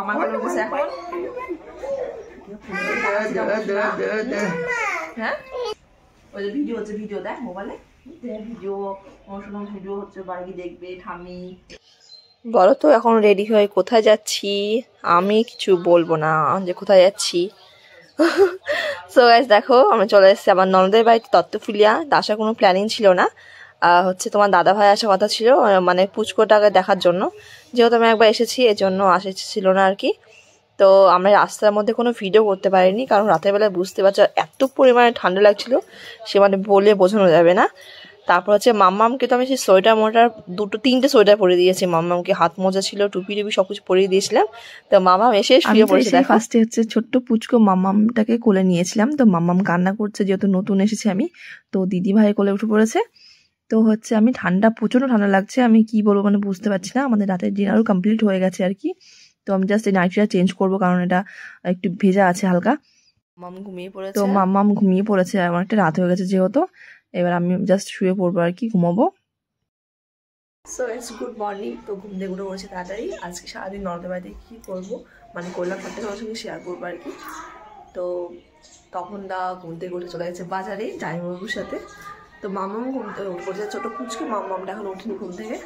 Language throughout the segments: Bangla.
আমার বলতেছে এখন হ্যাঁ ওই যে ভিডিও দেখ মোবাইলে ভিডিও অনুষ্ঠান ভিডিও হচ্ছে বাড়ি দেখবে ঠামি। বলো তো এখন রেডি হয়ে কোথায় যাচ্ছি? আমি কিছু বলবো না যে কোথায় যাচ্ছি। সো গাইস দেখো আমরা চলে এসেছি আমার ননদের বাড়িতে তত্ত্বফুলিয়া। আসার কোনো প্ল্যানিং ছিল না, হচ্ছে তোমার দাদা ভাই আসার কথা ছিল মানে পুচকোটাকে দেখার জন্য, যেহেতু আমি একবার এসেছি এজন্য আসা ছিল না আর কি। তো আমরা রাস্তার মধ্যে কোনো ভিডিও করতে পারিনি, কারণ রাতের বেলায় বুঝতে পারছো এত পরিমাণে ঠান্ডা লাগছিল সে মানে বলে বোঝানো যাবে না। তারপর হচ্ছে মাম্মামকে তো আমি সেই সোয়েটার মোটার তিনটে সোয়েটার পরে দিয়েছি। মাম্মামকে হাত মোজা ছিল, টুপি সবকিছু পরিয়ে দিয়েছিলাম। তো মাম্মাম এসে শুয়ে পড়েছে। ফার্স্টে হচ্ছে ছোট্ট পুচকো মাম্মামটাকে কোলে নিয়েছিলাম। তো মাম্মাম কান্না করছে যেহেতু নতুন এসেছি আমি। তো দিদি ভাই কোলে উঠে পড়েছে। তো হচ্ছে আমি প্রচন্ড ঠান্ডা লাগছে, আমি কি বলবো মানে বুঝতে পারছি না। আমাদের রাতের ডিনারও কমপ্লিট হয়ে গেছে আর কি। তো আমি জাস্ট এই নাইটিটা চেঞ্জ করবো, কারণ এটা একটু ভেজা আছে হালকা। মাম্মাম ঘুমিয়ে পড়েছে, আমার একটা রাত হয়ে গেছে যেহেতু। এবার আমি জাস্ট শুয়ে পড়বো আর কি, ঘুমাবো। So it's good morning. তো ঘুম থেকে উঠে পড়েছি তাড়াতাড়ি। আজকে সারাদিন নর্দের বাড়িতে কী করবো মানে করলাম সবটা সবার সঙ্গে শেয়ার করবো আর কি। তো তখন ঘুম থেকে উঠে চলে গেছে বাজারে জামাইবাবুর সাথে। তো মাম্মাম ঘুম থেকে উঠে পড়েছে, ছোটো পুচকে মাম্মামটা এখন উঠিনি ঘুম থেকে।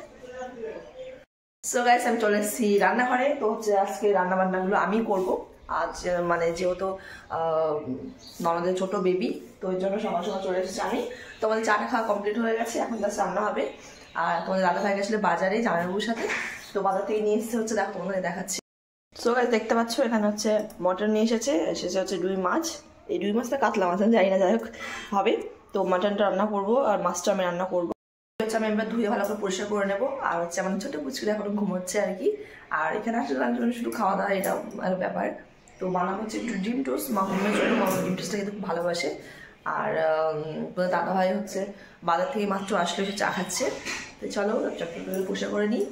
সো গাইস আমি চলে এসেছি রান্নাঘরে। তো হচ্ছে আজকে রান্নাবান্নাগুলো আমি করবো আজ, মানে যেহেতু ননদের ছোট বেবি, তো ওই জন্য সবার সময় চলে এসেছি আমি। তো আমাদের চাটা খাওয়া কমপ্লিট হয়ে গেছে, এখন জাস্ট রান্না হবে। আর তোমাদের দাদা ভাই গেছিলো বাজারে জামাইবাবুর সাথে। তো বাজার থেকে নিয়ে এসেছে হচ্ছে, দেখো তোমাদের দেখাচ্ছি। সো গাইস দেখতে পাচ্ছ এখানে হচ্ছে মটন নিয়ে এসেছে হচ্ছে রুই মাছ। এই রুই মাছটা কাতলা মাছ আমি জানি না, যাই হোক হবে। তো মাটনটা রান্না করবো আর মাছটা আমি রান্না করবো। হচ্ছে আমি এবার ধুয়ে ভালো করে পরিষ্কার করে নেবো। আর হচ্ছে আমার ছোটো পুচকিটা এখন ঘুমোচ্ছে আর কি। আর এখানে আসলে শুধু খাওয়া দাওয়া এটা ব্যাপার। তো বানাবো হচ্ছে একটু ডিম টোস্ট মামের জন্য, মামা ডিম টোস্টটা কিন্তু খুব ভালোবাসে। আর দাদা ভাই হচ্ছে বাজার থেকে মাত্র আসলে এসে চা খাচ্ছে। তো চলো চটপট করে পরিষ্কার করে নিই,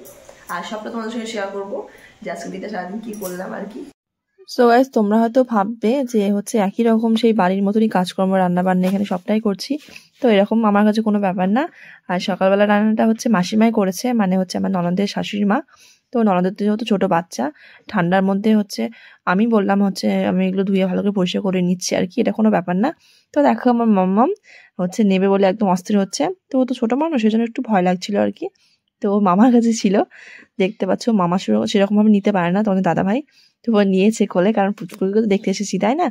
আর সবটা তোমাদের সঙ্গে শেয়ার করবো যে আজকে দিনটা সারাদিন কী করলাম আর কি। সো গাইস তোমরা হয়তো ভাববে যে হচ্ছে একই রকম সেই বাড়ির মতনই কাজকর্ম রান্নাবান্না এখানে সবটাই করছি। তো এরকম আমার কাছে কোনো ব্যাপার না। আর সকালবেলা রান্নাটা হচ্ছে মাসিমাই করেছে, মানে হচ্ছে আমার ননদের শাশুড়ি মা। তো ননদের তো যেহেতু ছোটো বাচ্চা, ঠান্ডার মধ্যে হচ্ছে আমি বললাম হচ্ছে আমি এগুলো ধুয়ে ভালো করে পরিষ্কার করে নিচ্ছি আর কি, এটা কোনো ব্যাপার না। তো দেখো আমার মাম্মাম হচ্ছে নেবে বলে একদম অস্থির হচ্ছে। তো ও তো ছোটো মানুষ, সেই জন্য একটু ভয় লাগছিল আর কি। তো মামার কাছে ছিল, দেখতে পাচ্ছ মামা সেরকমভাবে নিতে পারে না তোমাদের দাদা ভাই। তো নিয়েছে কোলে, কারণ পুচকুকে তো দেখতে এসেছি তাই না।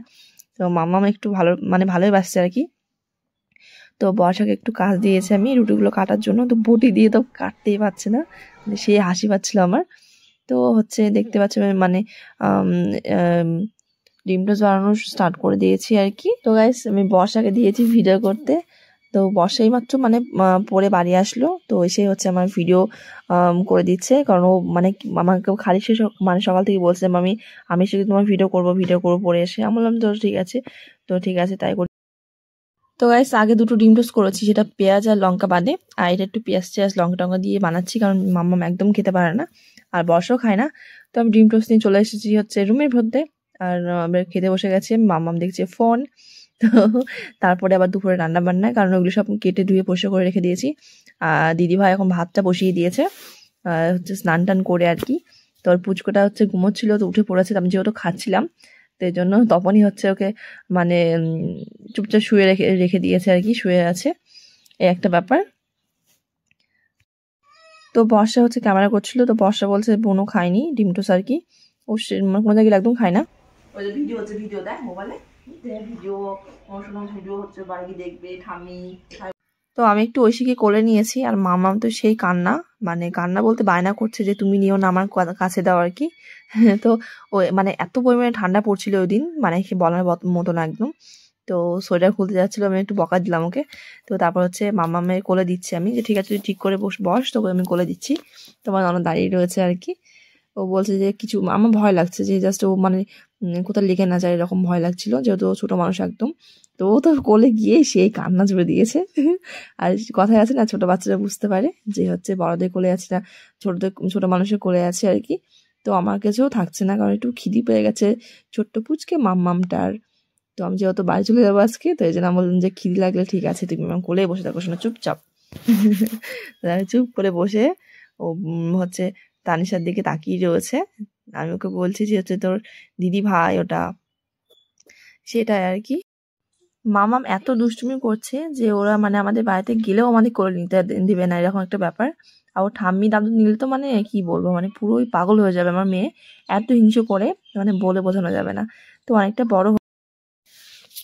তো মাম্মাম একটু ভালোই বাসছে আর কি। তো বর্ষাকে একটু কাজ দিয়েছে আমি রুটিগুলো কাটার জন্য। তো বটি দিয়ে তো কাটতেই পারছে না, মানে সে হাসি পাচ্ছিল আমার। তো হচ্ছে দেখতে পাচ্ছ মানে ডিম টোস্ট বানানো স্টার্ট করে দিয়েছি আর কি। তো গাইস আমি বর্ষাকে দিয়েছি ভিডিও করতে। তো বর্ষাই মাত্র মানে পরে বাড়ি আসলো, তো এসে হচ্ছে আমার ভিডিও করে দিচ্ছে, কারণ ও মানে আমাকে খালি সে মানে সকাল থেকে বলছে আমি সে তোমার ভিডিও করবো পরে এসে। আমি বললাম তো ঠিক আছে তাই করি। তো গাইস আগে দুটো ডিম টোস্ট করেছি, সেটা পেঁয়াজ আর লঙ্কা বাদে। আর এটা একটু পেঁয়াজ লঙ্কা টঙ্কা দিয়ে বানাচ্ছি, কারণ মাম্মাম একদম খেতে পারে না আর বর্ষাও খায় না। তো আমি ডিম টোস্ট নিয়ে চলে এসেছি হচ্ছে রুমের মধ্যে। আর আমরা খেতে বসে গেছি, মাম্মাম দেখছে ফোন। তো তারপরে আবার দুপুরে রান্না বান্না, কারণ ওগুলো সব কেটে ধুয়ে পরিষ্কার করে রেখে দিয়েছি। আর দিদিভাই এখন ভাতটা বসিয়ে দিয়েছে হচ্ছে স্নান টান করে আর কি। তো ওর পুচকোটা হচ্ছে ঘুমোচ্ছিল, তো উঠে পড়েছে। আমি যেহেতু খাচ্ছিলাম তো এই জন্য তখনই হচ্ছে ওকে মানে চুপচাপ শুয়ে রেখে দিয়েছে আর কি, শুয়ে আছে, এই একটা ব্যাপার। তো বর্ষা হচ্ছে ক্যামেরা করছিল, তো বর্ষা বলছে বোনও খায়নি ডিম টোস্ট আর কি, ও কোনো জায়গায় একদম খায় না। ওই যে ভিডিও দেয় মোবাইলে, ভিডিও হচ্ছে বাড়ি দেখবে ঠামি। তো আমি একটু ঐশীকে কোলে নিয়েছি, আর মামাম তো সেই কান্না বলতে বায়না করছে যে তুমি নিও না, আমার কাছে দাও আর কি। তো ওই মানে এত পরিমাণে ঠান্ডা পড়ছিল ওই দিন, মানে বলার মতো না একদম। তো সোয়েটার খুলতে যাচ্ছিলো, আমি একটু বকা দিলাম ওকে। তো তারপর হচ্ছে মামামের কোলে দিচ্ছি আমি, যে ঠিক আছে তুই ঠিক করে বস, তোকে আমি কোলে দিচ্ছি। তোমার অনেক দাঁড়িয়ে রয়েছে আর কি। ও বলছে যে কিছু আমার ভয় লাগছে, যে জাস্ট ও মানে কোথাও লেগে না যায় এরকম ভয় লাগছিল, যেহেতু ছোটো মানুষ একদম। তো ও তো কোলে গিয়ে সেই কান্না জুড়ে দিয়েছে। আর কথায় আছে না, ছোটো বাচ্চারা বুঝতে পারে যে হচ্ছে বড়দের কোলে আছে না ছোটো মানুষের কোলে আছে আর কি। তো আমার কাছেও থাকছে না, কারণ একটু খিদি পেয়ে গেছে ছোট্ট পুচকে মাম্মামটার। তো আমি যেহেতু বাড়ি চলে যাবো আজকে, তো এই জন্য আমি বললাম যে খিদি লাগলে ঠিক আছে তুমি আমার কোলে বসে থাকো, শোনা চুপচাপ। চুপ করে বসে ও হচ্ছে তানিশার দিকে তাকিয়ে রয়েছে, আমি ওকে বলছি যে হচ্ছে তোর দিদি ভাই ওটা, সেটাই আর কি। মামাম এত দুষ্টুমি করছে যে ওরা মানে আমাদের বাড়িতে গেলেও আমাদের করে নিতে দিবে না, এরকম একটা ব্যাপার। আর ও ঠাম্মি দাদু নিলে তো মানে কি বলবো, মানে পুরোই পাগল হয়ে যাবে আমার মেয়ে, এত হিংসে করে মানে বলে বোঝানো যাবে না। তো অনেকটা বড়।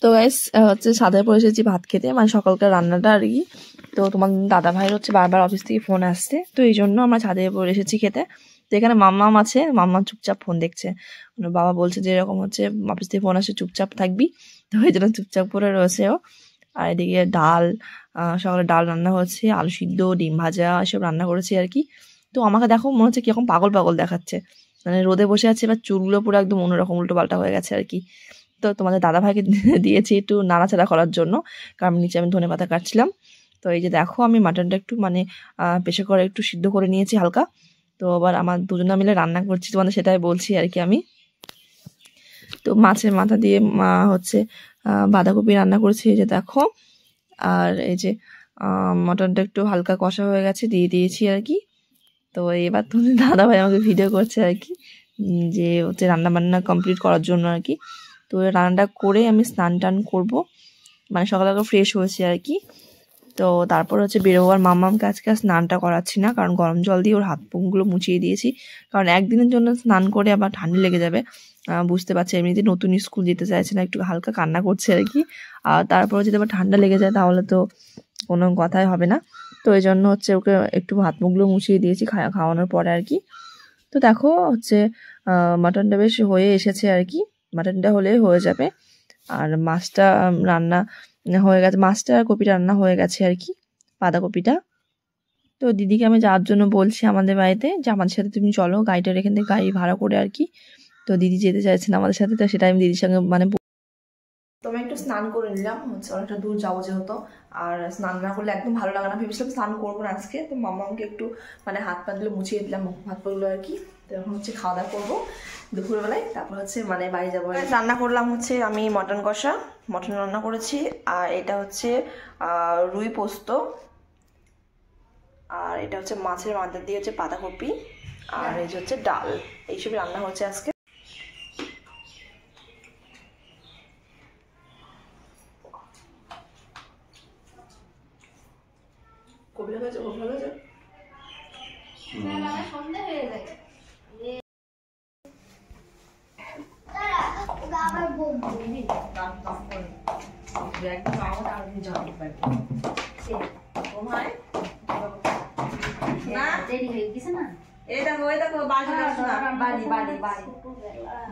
তো গাইস হচ্ছে ছাদে পড়ে এসেছি ভাত খেতে, মানে সকালকার রান্নাটা আর কি। তো তোমার দাদা ভাইয়ের হচ্ছে বারবার অফিস থেকে ফোন আসছে, তো এই জন্য আমরা ছাদে পড়ে এসেছি খেতে। তো এখানে মাম্মাম আছে, মাম্মা চুপচাপ ফোন দেখছে। বাবা বলছে যে এরকম হচ্ছে অফিস থেকে ফোন আসে চুপচাপ থাকবি, তো এই জন্য চুপচাপ করে রয়েছে ও। আর এদিকে ডাল, সকালে ডাল রান্না হচ্ছে, আলু সিদ্ধ, ডিম ভাজা এসব রান্না করেছি আর কি। তো আমাকে দেখো মনে হচ্ছে কিরকম পাগল পাগল দেখাচ্ছে, মানে রোদে বসে আছে, এবার চুলগুলো পুরো একদম অন্যরকম উল্টো পাল্টা হয়ে গেছে আর কি। তো তোমাদের দাদাভাইকে দিয়েছি একটু নাড়াচাড়া করার জন্য, কারণ নিচে আমি ধনেপাতা কাটছিলাম। তো এই যে দেখো আমি মাটনটা একটু মানে প্রেসার করে একটু সিদ্ধ করে নিয়েছি হালকা। তো আবার আমার দুজনে মিলে রান্না করছি, তোমাদের সেটাই বলছি আর কি আমি। তো মাছের মাথা দিয়ে হচ্ছে বাঁধাকপি রান্না করেছি, এই যে দেখো। আর এই যে মটনটা একটু হালকা কষা হয়ে গেছে, দিয়ে দিয়েছি আর কি। তো এবার তোমাদের দাদাভাই আমাকে ভিডিও করছে আর কি, যে হচ্ছে রান্না বান্না কমপ্লিট করার জন্য আর কি। তো রান্নাটা করে আমি স্নান টান করবো, মানে সকালে ফ্রেশ হয়েছি আর কি। তো তারপর হচ্ছে বেরোবার মাম্মামকে আজকে স্নানটা করাচ্ছি না, কারণ গরম জল দিয়ে ওর হাত মুখগুলো মুছিয়ে দিয়েছি, কারণ একদিনের জন্য স্নান করে আবার ঠান্ডা লেগে যাবে। বুঝতে পারছি এমনিতে নতুন স্কুল যেতে চাইছে না, একটু হালকা কান্না করছে আর কি। আর তারপরে যদি আবার ঠান্ডা লেগে যায় তাহলে তো কোনো কথাই হবে না। তো এই জন্য হচ্ছে ওকে একটু হাত মুখগুলো মুছিয়ে দিয়েছি খাওয়ানোর পরে আর কি। তো দেখো হচ্ছে মাটনটা বেশ হয়ে এসেছে আর কি, মাটনটা হলে হয়ে যাবে। আর মাছটা রান্না হয়ে গেছে, মাছটা আর কপিটা রান্না হয়ে গেছে আর কি, বাঁধাকপিটা। তো দিদিকে আমি যাওয়ার জন্য বলছি আমাদের বাড়িতে, যে আমাদের সাথে তুমি চলো, গাড়িটার এখান থেকে গাড়ি ভাড়া করে আর কি। তো দিদি যেতে চাইছে না আমাদের সাথে, তো সেটা আমি দিদির সঙ্গে মানে তো আমি একটু স্নান করে নিলাম, হচ্ছে অনেকটা দূর যাবো যেহেতু। আর স্নান না করলে একদম ভালো লাগে না, ভেবেছিলাম স্নান করবো না আজকে। তো মাম্মাকে একটু মানে হাত পা গুলো মুছিয়ে দিলাম, মুখ হাত পাগুলো আর কি। তো এখন হচ্ছে খাওয়া দাওয়া করবো দুপুরবেলায়, তারপর হচ্ছে মানে বাড়ি যাবো। রান্না করলাম হচ্ছে আমি মটন কষা, মটন রান্না করেছি। আর এটা হচ্ছে রুই পোস্ত, আর এটা হচ্ছে মাছের মাথা দিয়ে হচ্ছে বাঁধাকপি, আর এই যে হচ্ছে ডাল, এইসবই রান্না হচ্ছে আজকে। কবিরা হয়েছে, খুব ভালো হয়েছে। সন্ধ্যা হয়ে যায়।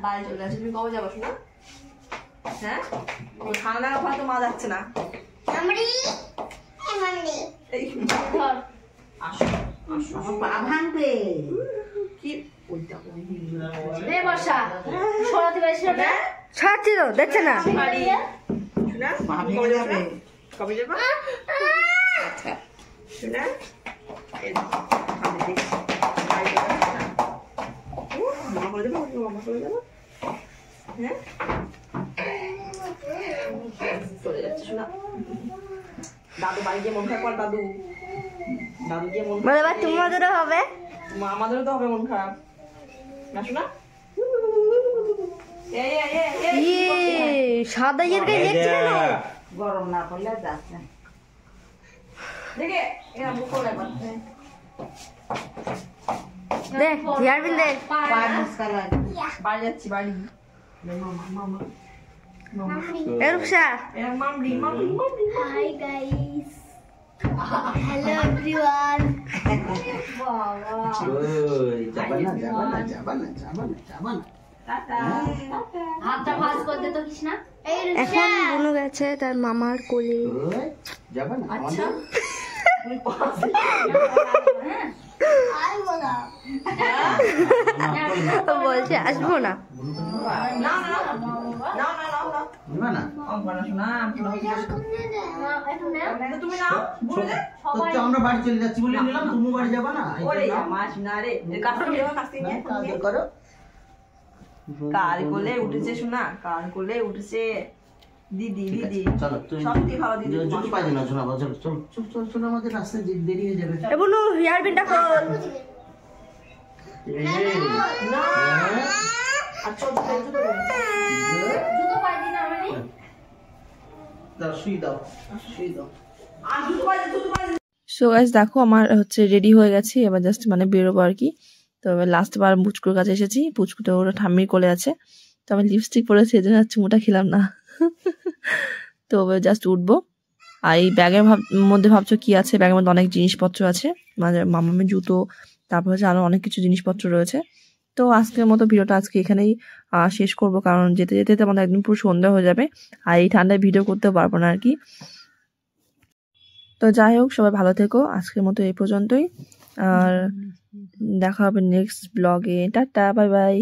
বাড়ি চলে আসে, তুমি কবে যাবো শোনা? হ্যাঁ, ঠান্ডা ওখানে তো মা যাচ্ছে না। দেখছে না কবে যাবো? আচ্ছা শোনা, মামা করে যাবো, মামা করে যাবো। হ্যাঁ চলে যাচ্ছে শোনা। দাদু বাড়ি গিয়ে মন খারাপ কর, দাদু দাদু গিয়ে মন খারাপ, তোমাদেরও হবে, আমাদেরও তো হবে মন খারাপ না শোনা। সাদা ইয়ের গায়ে দেখছে না, গরম না পড়লে যাচ্ছে দেখে এরা মুখ করে করতে দেখ ইয়ারবিন দেখ বাড়ি যাচ্ছি বাড়ি। মামা মামা এরুপসা মামরি মামরি মামরি। Hi guys, hello everyone. বাবা এখন বুনু গেছে তার মামার কোলে। আচ্ছা বলছে আসবো না, আমরা বাড়ি চলে যাচ্ছি বলে নিলাম, তুমি বাড়ি যাবা না? কার কোলে উঠেছে শোনা, কার কোলে উঠেছে দিদি। দিদি চলো সত্যি ভালো দিদি, জুতো পাই না শোনা, চল চল চল চল চল, আমাদের রাস্তায় দেরি হয়ে যাবে। এবনু হেয়ার বিনটা খোল, না আচ্ছা জুতো পাই দিন আমি দাও শুই দাও আর জুতো পাই সো গাইস দেখো আমার হচ্ছে রেডি হয়ে গেছি, এবার জাস্ট মানে বেরোবো আর কি। তো এবার লাস্ট বার পুচকুর কাছে এসেছি, পুচকুটা ওরা ঠাম্মির কোলে আছে। তো আমি লিপস্টিক পরেছি, এই জন্য চুমুটা খেলাম না। তো জাস্ট উঠবো। আর এই ব্যাগের মধ্যে ভাবছো কি আছে, ব্যাগের মধ্যে অনেক জিনিসপত্র আছে, মানে মামামের জুতো, তারপর হচ্ছে আরো অনেক কিছু জিনিসপত্র রয়েছে। তো আজকের মতো ভিডিওটা আজকে এখানেই শেষ করব, কারণ যেতে যেতে আমাদের একদম পুরো সন্ধ্যা হয়ে যাবে, আর এই ঠান্ডায় ভিডিও করতেও পারবো না আর কি। তো যাই হোক, সবাই ভালো থেকো, আজকের মতো এই পর্যন্তই, আর দেখা হবে নেক্সট ব্লগে। Tata, bye bye.